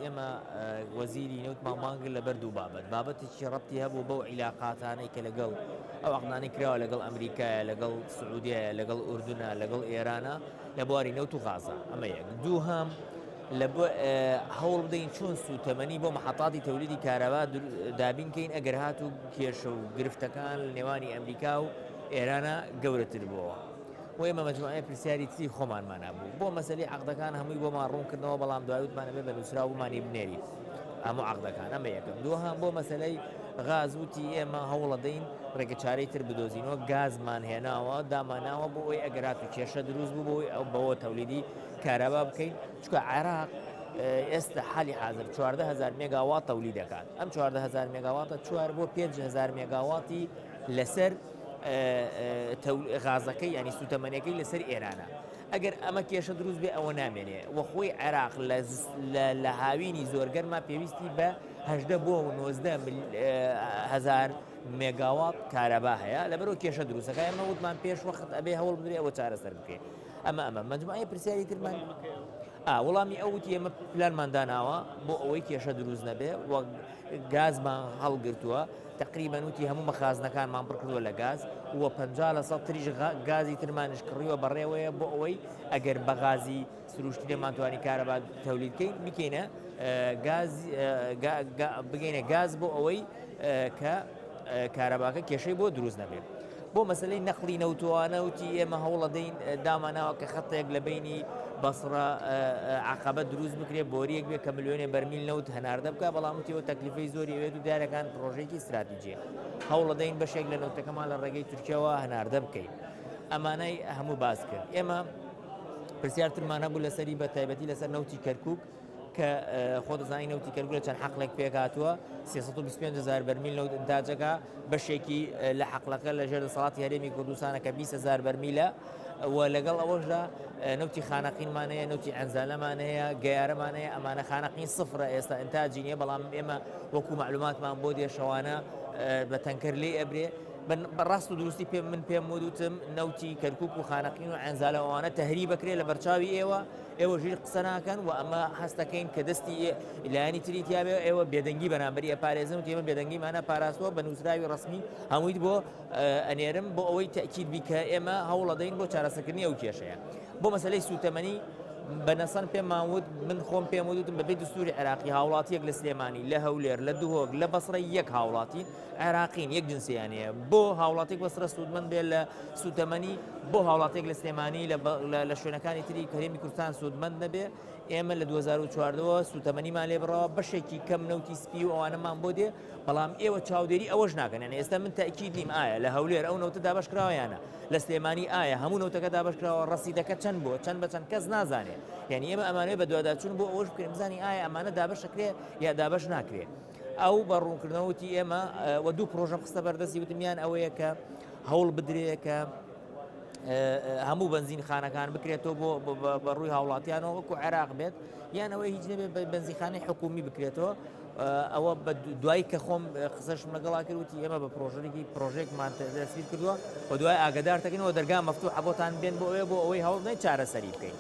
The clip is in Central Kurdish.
ئێمە وەزیری نەوتمان مانگرد لەبەر دوو بابەتێکی ڕەبتی هەبوو بەو عیلاقاتانەی کە لەگەڵ ئەو عەقدانەی کراوە لەگەڵ ئەمریکایە لەگەڵ سعودیایە لەگەڵ ئوردونە لەگەڵ ئێرانە لە بواری نەوت و غازە ئەمە یەک دووهەم لە هەوڵ بدەین چۆن سوتەمەنی بۆ مەحەطاتی تەولیدی کارەبا دابینکەین ئەگەر هاتوو کێشە و گرفتەکان لە نێوانی ئەمریکا و ئێرانە گەورەتر بووەوە و ئێمە مەجموعەیە پرسیاری چی خۆمانمانە بوو بۆ مەسەلەی عەقدەکان هەمووی بۆمان ڕوونکردنەوە بەڵام دوای وتمانە بێ بە نووسرا بمانی بنێری هەموو عەقدەکان ئەمە یەکەم دووهەم بۆ مەسەلەی غاز وتی ئێمە هەوڵ دەین ڕێگە چارەی تر بدۆزینەوە گازمان هێناوە داماناوە بۆ ئەوەی ئەگەر هاتوو کێشە دروست بوو بۆی ئەو بەوە تەولیدی کارەبا بکەین چونکە عێراق ئێستا حالی حاضر 14000 مێگاوات تەولید دەکات ئەم 14000 مێگاواتە 4 بۆ 5000 مێگاواتی لەسەر غازەکەی ینی سوتەمەنیەکەی لەسەر ئێرانە ئەگەر ئەمە کێشە دروست بێ ئەوە نامێنێ وەخۆی عێراق لە هاوینی زۆرگەرما پێویستی بە 18 بۆ 19 مێگاوات کارەبا هەیە لەبەرەوە کێشە دروستەکە ئێمە وتمان پێش وەخت ئەبێ هەوڵ بدرێ ئەوە چارەسەر بکرێ ئەمە مەجموعەیە پرسیاری ترمان وەڵامی ئەوتی ئێمە پلانمان داناوە بۆ ئەوەی کێشە دروست نەبێ و گازمان هەڵگرتووە تقریبا وتی هەموو مەخازنەکانمان پڕ کردووە لە گاز و 50% تریش گازی ترمانش کڕیوە بەڕێوەیە بۆ ئەوەی ئەگەر بە غازی سروشتی دەمانتوانی کارەبا تەولیدکەین بکەینە بگەینە گاز بۆ ئەوەی کە کارەباکە کێشەی بۆ دروست نەبێت بۆ مەسلەی نەقلی نەوتوانە وتی ئێمە هەوڵە دەین داماناوە کە خەتێک لە بینی بەسڕە عەقەبە دروست بکرێت بۆریەک بێت کە ملیۆنێ بەرمیل نەوت هەناردە بکە بەڵام وتیەوە تەکلیفەی زۆری ئەوێت و دیارەکان پرۆژێکی استراتیجیە هەوڵە دەین بەشێک لە نەوتەکەمان لە ڕێگەی تورکیەوە هەناردە بکەین ئەمانەی هەموو باس کرد ئێمە پرسیارترمان هەبوو لەسەری بە تایبەتی لەسەر نەوتی کەرکووک کە خۆ دەزانی نەوتی کەرکووک لە چەند حەقڵێک پێکهاتووە 325000 بەرمیل نەوت ئینتاجەکە بەشێکی لە حەقڵەکە لە ژێر دەسەڵاتی هەرێمی کوردستانە کە 20000 بەرمیلە و لەگەڵ ئەوەشدا نەوتی خانەقینمان هەیە نەوتی ئەنزالەمان هەیە گەیارەمان هەیە ئەمانە خانەقین سفرە ئێستا ئینتاجی نییە بەڵام ئێمە وەکو معلوماتمان بۆ دێشەوانە بە تەنکەر لێ ئەبرێ بەڕاست و دروستی من پێم وتم نەوتی کەرکووک و خانەقین و ئەنزالەوانە تەهری بکرێت لە بەرچاوی ئێوە ژیر قسە ناکەن و ئەمە هەستەکەین کە دەستی لایەنی تری تیاابێ ئێوە بێدەنگی بەرامبەری ئەپارێزن و تێمە بێدەنگیمانە پاراستەوە بە نووسراوی ڕسمی هەموویت بۆ ئەنێرم بۆ ئەوەی تەکید بیکە ئێمە هەوڵە دەین بۆ چارەسەرکردنی ئەو کێشەیە بۆ مەسەلەی سوتەمەنی بەنەسەن پێمان وت من خۆم پێم وتم بەبێ دستوری عێراقی هاوڵاتیەک لە سلێمانی لە هەولێر لە دوهۆک لە بەسڕە یەک هاوڵاتی عێراقین یەک جنسیانەیە بۆ هاوڵاتێک بەسرە سوودمەند بێت لە سوتەمەنی بۆ هاوڵاتێک لە سلێمانی لە شوێنەکانی تری هەرێمی کوردستان سوودمەند نەبێ ئێمە لە 2014ەوە سوتەمەنیمان لێ بڕەوە بەشێکی کەم نەوتی سپی و ئەوانەمان بۆ دێ بەڵام ئێوە چاودێری ئەوەش ناکەن یعنی ئێستا من تەکید نیم ئایا لە هەولێر ئەو نەوتە دابەشکراوەیانە لە سلێمانی ئایا هەموو نەوتەکە دابەشکراوە ڕەسیدەکە چەند بۆ چەند بە چەند کەس نازانێت یعنی ئێمە ئەمانەوەی بە دوواداچوون بۆ ئەوش بکرێن بزانین ئایا ئەمانە دابەشەکرێ یا دابەش ناکرێت ئەو بەڕوونکردنەوەتی ئێمە و دوو پرۆژەم خستە بەردەستی وتمیان ئەوەیە کە هەوڵ بدرێت کە هەموو بنزین خانەکان بکرێتەوە بۆ ڕووی هاوڵاتیانەوە وەکو عێراق بێت یان ئەوەی هیچ نەبێت بنزینخانەی حکومی بکرێتەوە ئەوە بە دوای کە خۆم قسەشم لەگەڵا کردوتی ئێمە بە پرۆژێکمان دەستگیر کردووە و دوای ئاگادارتەکەنەوە دەرگا مەفتوحە بۆتان بێن بۆ ئەوەی هەوڵ نەی چارەسەری بکەین